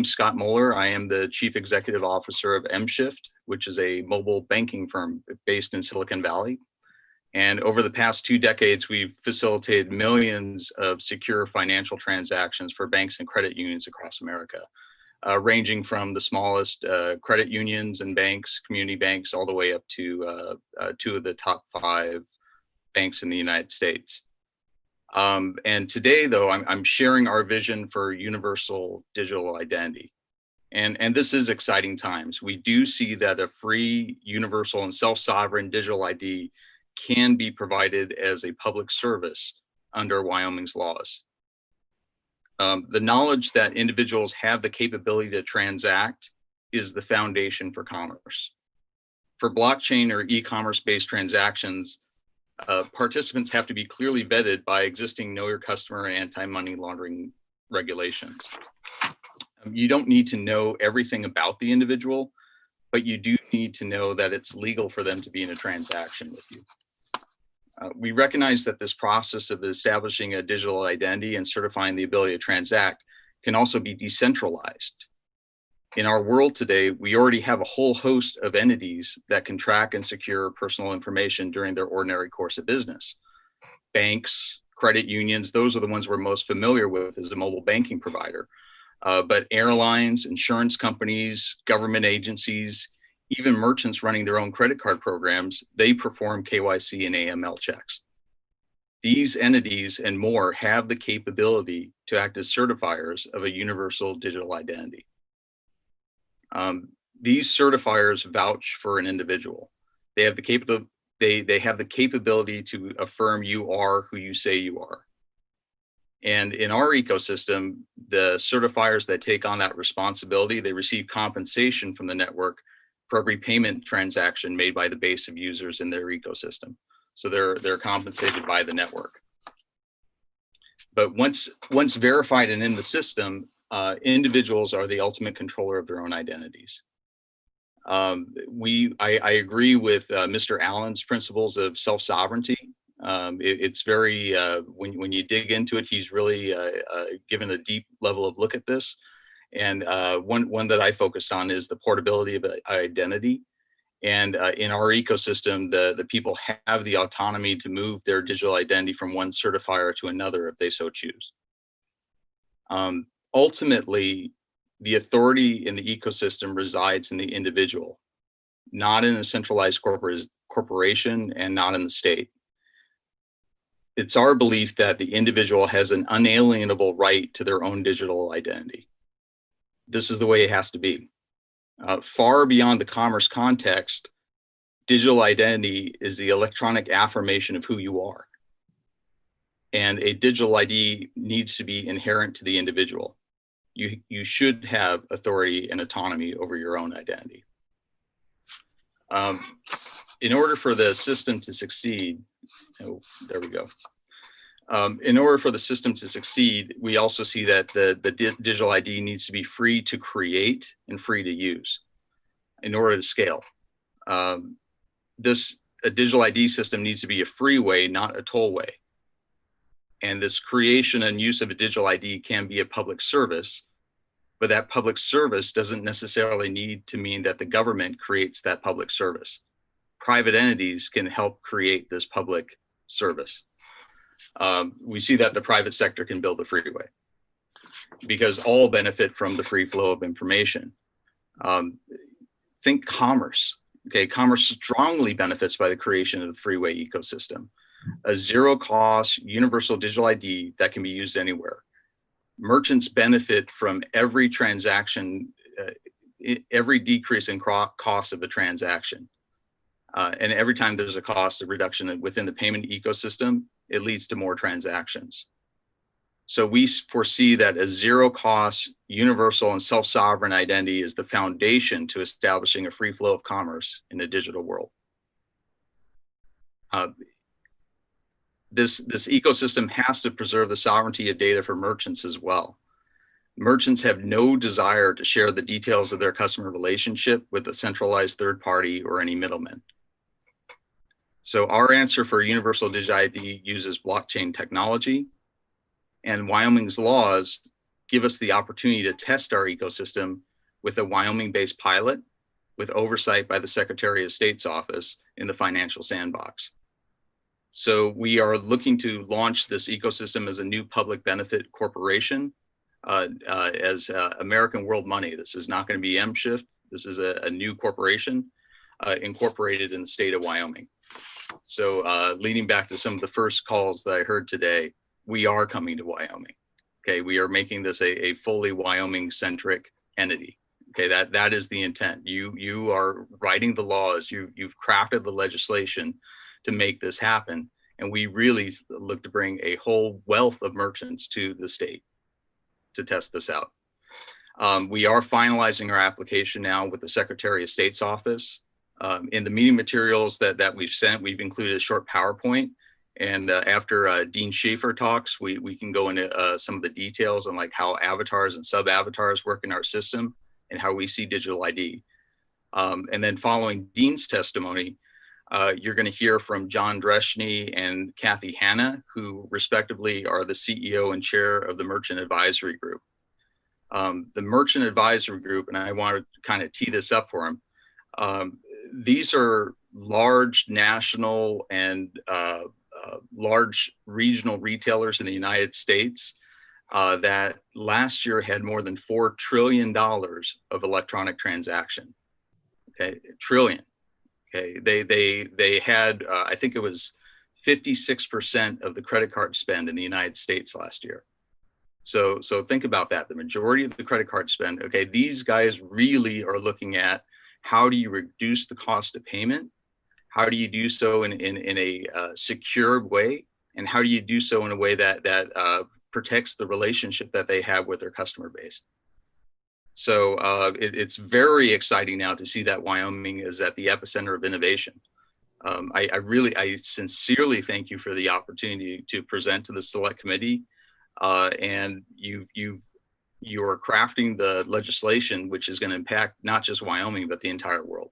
Scott Moeller. I am the Chief Executive Officer of mSHIFT, which is a mobile banking firm based in Silicon Valley. And over the past 2 decades, we've facilitated millions of secure financial transactions for banks and credit unions across America, ranging from the smallest credit unions and banks, community banks, all the way up to 2 of the top 5 banks in the United States. And today, though, I'm sharing our vision for universal digital identity. And this is exciting times. We do see that a free, universal, and self-sovereign digital ID can be provided as a public service under Wyoming's laws. The knowledge that individuals have the capability to transact is the foundation for commerce. For blockchain or e-commerce based transactions, participants have to be clearly vetted by existing Know Your Customer and anti-money laundering regulations. You don't need to know everything about the individual, but you do need to know that it's legal for them to be in a transaction with you. We recognize that this process of establishing a digital identity and certifying the ability to transact can also be decentralized. In our world today, we already have a whole host of entities that can track and secure personal information during their ordinary course of business. Banks, credit unions, those are the ones we're most familiar with as a mobile banking provider. But airlines, insurance companies, government agencies, even merchants running their own credit card programs, they perform KYC and AML checks. These entities and more have the capability to act as certifiers of a universal digital identity. These certifiers vouch for an individual. They have the capability to affirm you are who you say you are. And in our ecosystem, the certifiers that take on that responsibility, they receive compensation from the network for every payment transaction made by the base of users in their ecosystem. So they're compensated by the network. But once verified and in the system, individuals are the ultimate controller of their own identities. I agree with Mr. Allen's principles of self-sovereignty. It's very, when you dig into it, he's really given a deep level of look at this. And one that I focused on is the portability of identity. And in our ecosystem, the people have the autonomy to move their digital identity from one certifier to another if they so choose. Ultimately, the authority in the ecosystem resides in the individual, not in a centralized corporation and not in the state. It's our belief that the individual has an unalienable right to their own digital identity. This is the way it has to be. Far beyond the commerce context, digital identity is the electronic affirmation of who you are. And a digital ID needs to be inherent to the individual. You should have authority and autonomy over your own identity. In order for the system to succeed, oh, there we go. In order for the system to succeed, we also see that the digital ID needs to be free to create and free to use in order to scale. A digital ID system needs to be a freeway, not a tollway. And this creation and use of a digital ID can be a public service, but that public service doesn't necessarily need to mean that the government creates that public service. Private entities can help create this public service. We see that the private sector can build the freeway because all benefit from the free flow of information. Think commerce. Okay, commerce strongly benefits by the creation of the freeway ecosystem. A zero-cost universal digital ID that can be used anywhere. Merchants benefit from every transaction, every decrease in cost of the transaction. And every time there's a cost of reduction within the payment ecosystem, it leads to more transactions. So we foresee that a zero-cost, universal, and self-sovereign identity is the foundation to establishing a free flow of commerce in the digital world. This ecosystem has to preserve the sovereignty of data for merchants as well. Merchants have no desire to share the details of their customer relationship with a centralized third party or any middleman. So our answer for universal digital ID uses blockchain technology, and Wyoming's laws give us the opportunity to test our ecosystem with a Wyoming-based pilot with oversight by the Secretary of State's office in the financial sandbox. So we are looking to launch this ecosystem as a new public benefit corporation as American World Money. This is not going to be mSHIFT. This is a new corporation incorporated in the state of Wyoming. So leading back to some of the first calls that I heard today, we are coming to Wyoming. Okay, we are making this a fully Wyoming-centric entity. Okay, that is the intent. You are writing the laws. You've crafted the legislation to make this happen, and we really look to bring a whole wealth of merchants to the state to test this out. We are finalizing our application now with the Secretary of State's office. In the meeting materials that we've sent, we've included a short PowerPoint. And after Dean Schaefer talks, we can go into some of the details on like how avatars and sub-avatars work in our system and how we see digital ID. And then following Dean's testimony, you're going to hear from John Dreschny and Kathy Hanna, who respectively are the CEO and chair of the Merchant Advisory Group. The Merchant Advisory Group, and I want to kind of tee this up for them, these are large national and large regional retailers in the United States that last year had more than $4 trillion of electronic transaction. Okay, trillion. Okay, they had I think it was 56% of the credit card spend in the United States last year. So think about that. The majority of the credit card spend. Okay, these guys really are looking at how do you reduce the cost of payment. How do you do so in a secure way? And how do you do so in a way that protects the relationship that they have with their customer base? So it's very exciting now to see that Wyoming is at the epicenter of innovation. I sincerely thank you for the opportunity to present to the Select Committee. And you are crafting the legislation which is going to impact not just Wyoming, but the entire world.